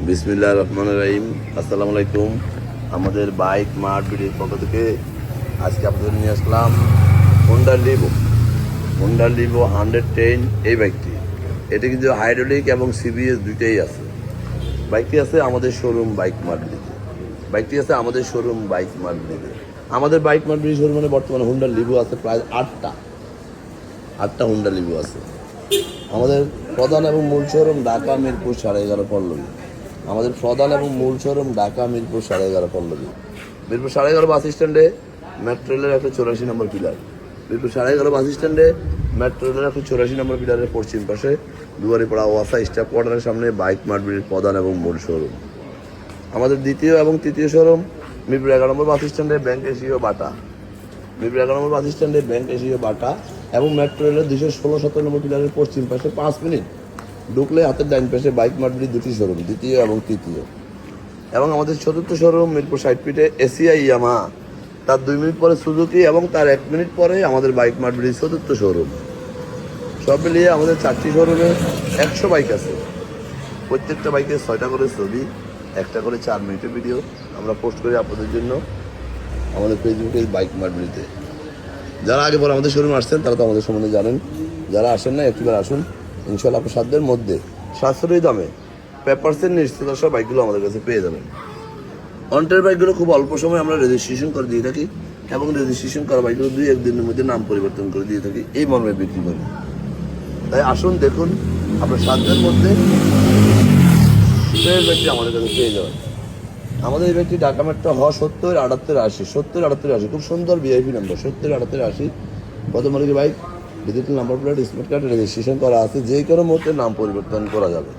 বিসমিল্লাহির রহমানির রহিম। আসসালামু আলাইকুম। আমাদের বাইক মার্ট ভিডিওর পক্ষ থেকে আজকে আপনাদের নিয়ে আসলাম হোন্ডা লিভো 110 এই বাইকটি। এটি কিন্তু হাইড্রোলিক এবং সিবিএস দুইটাই আছে। বাইকটি আছে আমাদের শোরুম বাইক মার্ট ভিডিওতে। আমাদের বাইক মার্ট ভিডিও শোরুমে বর্তমানে হোন্ডা লিভো আছে প্রায় আটটা হোন্ডা লিভো আছে। আমাদের প্রধান এবং মূল শোরুম ঢাকা মিরপুর 11.5 পল্লবী। মিরপুর 11.5 বাস স্ট্যান্ডে মেট্রো রেলের 184 নম্বর পিলার। পিলারের পশ্চিম পাশে দুয়ারিপাড়া ওয়াসা স্টাফ কোয়ার্টারের সামনে বাইক মার্ট প্রধান এবং মূল শোরুম। আমাদের দ্বিতীয় এবং তৃতীয় শোরুম মিরপুর 11 নম্বর বাস স্ট্যান্ডে ব্যাংক এশিয়া বাটা এবং মেট্রো রেলের 216-17 নম্বর পিলারের পশ্চিম পাশে 5 মিনিট ঢুকলে হাতের ডাইন পাশে বাইক মার্ট দুটি শোরুম, দ্বিতীয় এবং তৃতীয়। এবং আমাদের চতুর্থ শোরুম মিরপুর 60 ফিটে এসিআই ইয়ামা, তার 2 মিনিট পরে সুজুকি এবং তার 1 মিনিট পরে আমাদের বাইক মার্ট চতুর্থ শোরুম। সব মিলিয়ে আমাদের 4টি শোরুমে 100 বাইক আছে। প্রত্যেকটা বাইকে 6টা করে ছবি, একটা করে 4 মিনিটের ভিডিও আমরা পোস্ট করি আপনাদের জন্য আমাদের ফেসবুকে বাইক মার্ট। যারা আগে পরে আমাদের শোরুমে আসছেন তারা তো আমাদের সম্বন্ধে জানেন, যারা আসেন না একটিবার আসুন। ইনশাল্লাহ আপনার সাধ্যের মধ্যে সাশ্রয়ী দামে পেপারসের নিশ্চিত সব বাইকগুলো আমাদের কাছে পেয়ে যাবেন। অন্টের বাইকগুলো খুব অল্প সময় আমরা রেজিস্ট্রেশন করে দিয়ে থাকি এবং রেজিস্ট্রেশন করা বাইকগুলো 2-1 দিনের মধ্যে নাম পরিবর্তন করে দিয়ে থাকি, এই মর্মে বিক্রি করি। তাই আসুন দেখুন আপনার সাধ্যের মধ্যে ফ্রেশ বাইকটি আমাদের কাছে পেয়ে যাবেন। আমাদের এই বাইকটি ঢাকা মেট্রো 70-78-80 খুব সুন্দর ভিআইপি নাম্বার 70-78-80 কত মালিকের bike, digital number plate, smart card registration করা আছে, যে কোনো মুহূর্তে নাম পরিবর্তন করা যাবে।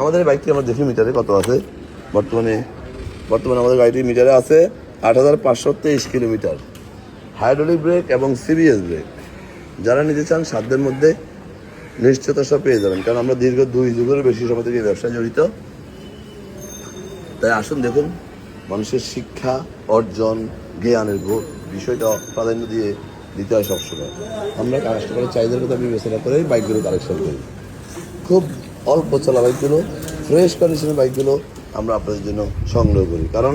আমাদের এই বাইকটি আমরা দেখি মিটারে কত আছে। বর্তমানে আমাদের গাড়িটি মিটারে আছে 8,523 কিলোমিটার। হাইড্রোলিক ব্রেক এবং সিবিএস ব্রেক। যারা নিতে চান সাধ্যের মধ্যে নিশ্চয়তা সব পেয়ে যাবেন, কারণ আমরা দীর্ঘ 2 যুগের বেশি সময় থেকে ব্যবসায় জড়িত। তাই আসুন দেখুন, মানুষের শিক্ষা অর্জন জ্ঞানের বিষয়টা প্রাধান্য দিতে হয় সবসময়। আমরা কাস্টমারের চাহিদার কথা বিবেচনা করেই বাইকগুলো কালেকশন করি। খুব অল্প চলা বাইকগুলো, ফ্রেশ কন্ডিশনের বাইকগুলো আমরা আপনাদের জন্য সংগ্রহ করি, কারণ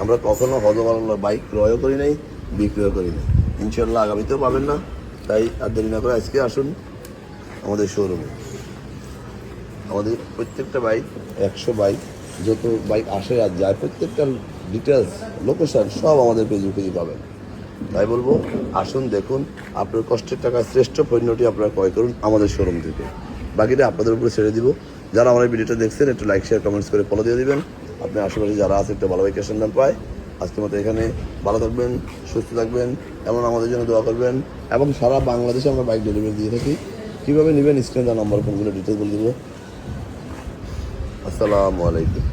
আমরা কখনো হজমালা বাইক ক্রয়ও করি নাই, বিক্রয় করি না। ইনশাল্লাহ আগামীতেও পাবেন না। তাই আর দেরি না করে আজকে আসুন আমাদের শোরুমে। আমাদের প্রত্যেকটা বাইক 100 বাইক, যত বাইক আসে আর যায় প্রত্যেকটার ডিটেলস লোকেশন সব আমাদের পেজে পাবেন। তাই বলবো আসুন দেখুন, আপনার কষ্টের টাকায় শ্রেষ্ঠ পণ্যটি আপনারা ক্রয় করুন আমাদের শোরুম থেকে। বাকিটা আপনাদের উপরে ছেড়ে দিব। যারা আমার এই ভিডিওটা দেখছেন একটু লাইক শেয়ার কমেন্টস করে ফলো দিয়ে দিবেন। আপনি আশেপাশে যারা আছে একটা ভালো বাইকের সন্ধান পায়। আজকের মতো এখানে ভালো থাকবেন, সুস্থ থাকবেন, এমন আমাদের জন্য দোয়া করবেন। এবং সারা বাংলাদেশে আমরা বাইক ডেলিভারি দিয়ে থাকি। কীভাবে নেবেন স্ক্রিনে দেওয়া নাম্বার ফোনগুলো ডিটেলস বলে দেবো। আসসালামু আলাইকুম।